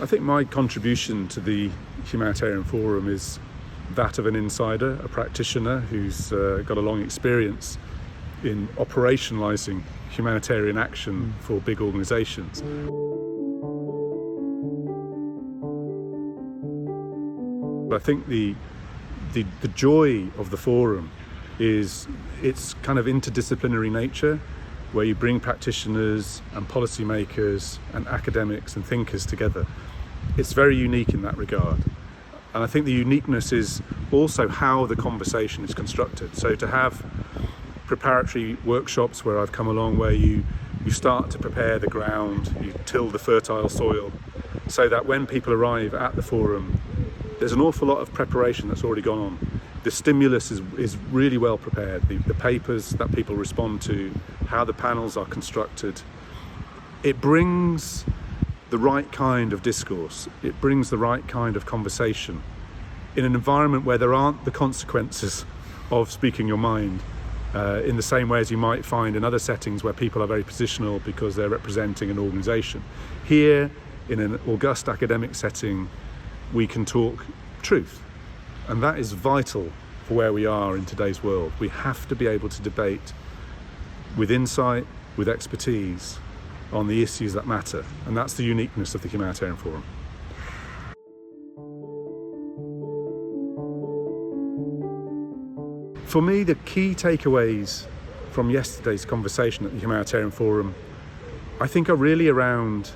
I think my contribution to the Humanitarian Forum is that of an insider, a practitioner who's got a long experience in operationalising humanitarian action for big organisations. I think the joy of the forum is its kind of interdisciplinary nature, where you bring practitioners and policymakers and academics and thinkers together. It's very unique in that regard. And I think the uniqueness is also how the conversation is constructed. So to have preparatory workshops where I've come along, where you start to prepare the ground, you till the fertile soil, so that when people arrive at the forum, there's an awful lot of preparation that's already gone on. The stimulus is really well prepared. The papers that people respond to, how the panels are constructed, it brings the right kind of discourse. It brings the right kind of conversation in an environment where there aren't the consequences of speaking your mind in the same way as you might find in other settings where people are very positional because they're representing an organisation. Here, in an august academic setting, we can talk truth. And that is vital for where we are in today's world. We have to be able to debate with insight, with expertise on the issues that matter. And that's the uniqueness of the Humanitarian Forum. For me, the key takeaways from yesterday's conversation at the Humanitarian Forum, I think, are really around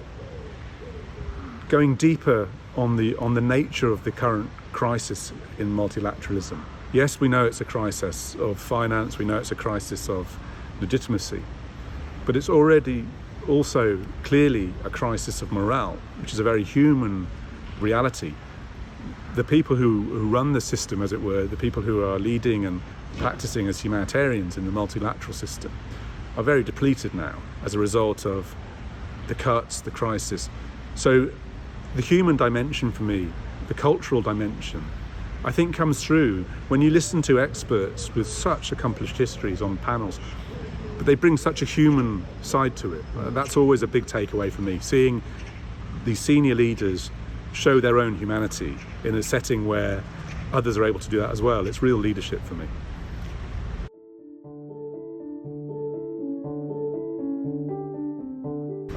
going deeper on the nature of the current crisis in multilateralism. Yes, we know it's a crisis of finance, we know it's a crisis of legitimacy, but it's already also clearly a crisis of morale, which is a very human reality. The people who run the system, as it were, the people who are leading and practicing as humanitarians in the multilateral system, are very depleted now as a result of the cuts, the crisis. So the human dimension for me, the cultural dimension, I think comes through when you listen to experts with such accomplished histories on panels, but they bring such a human side to it. That's always a big takeaway for me, seeing these senior leaders show their own humanity in a setting where others are able to do that as well. It's real leadership for me.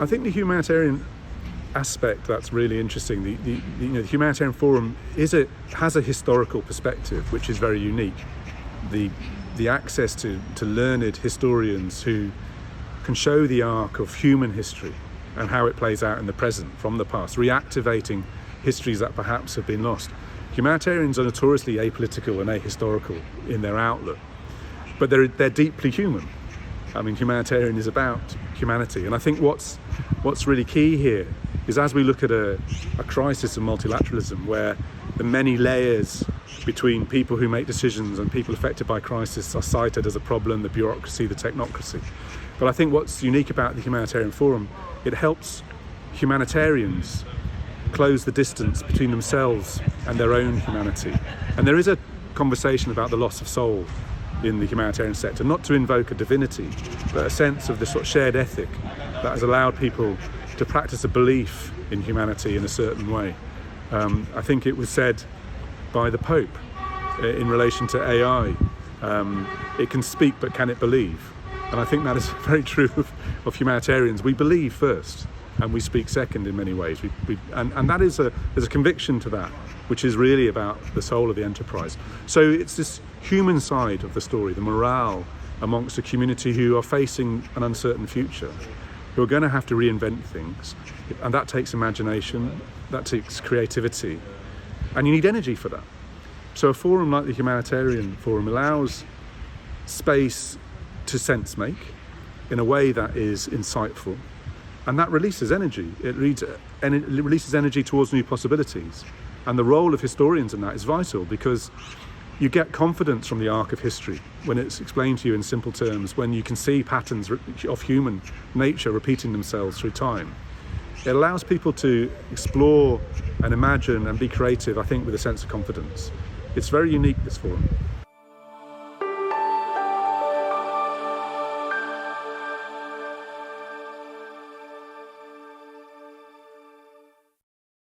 I think the humanitarian aspect that's really interesting, the Humanitarian Forum has a historical perspective which is very unique. The access to learned historians who can show the arc of human history and how it plays out in the present from the past, reactivating histories that perhaps have been lost. Humanitarians are notoriously apolitical and ahistorical in their outlook, but they're deeply human. I mean, humanitarian is about humanity, and I think what's really key here is, as we look at a crisis of multilateralism where the many layers between people who make decisions and people affected by crisis are cited as a problem, the bureaucracy, the technocracy. But I think what's unique about the Humanitarian Forum, it helps humanitarians close the distance between themselves and their own humanity. And there is a conversation about the loss of soul in the humanitarian sector, not to invoke a divinity, but a sense of the sort of shared ethic that has allowed people to practice a belief in humanity in a certain way. I think it was said by the Pope in relation to AI, it can speak but can it believe? And I think that is very true of humanitarians. We believe first and we speak second in many ways. And that is there's a conviction to that, which is really about the soul of the enterprise. So it's this human side of the story, the morale amongst a community who are facing an uncertain future, who are going to have to reinvent things. And that takes imagination, that takes creativity, and you need energy for that. So a forum like the Humanitarian Forum allows space to sense make in a way that is insightful, and that releases energy. It releases energy towards new possibilities. And the role of historians in that is vital, because you get confidence from the arc of history when it's explained to you in simple terms, when you can see patterns of human nature repeating themselves through time. It allows people to explore and imagine and be creative, I think, with a sense of confidence. It's very unique, this forum.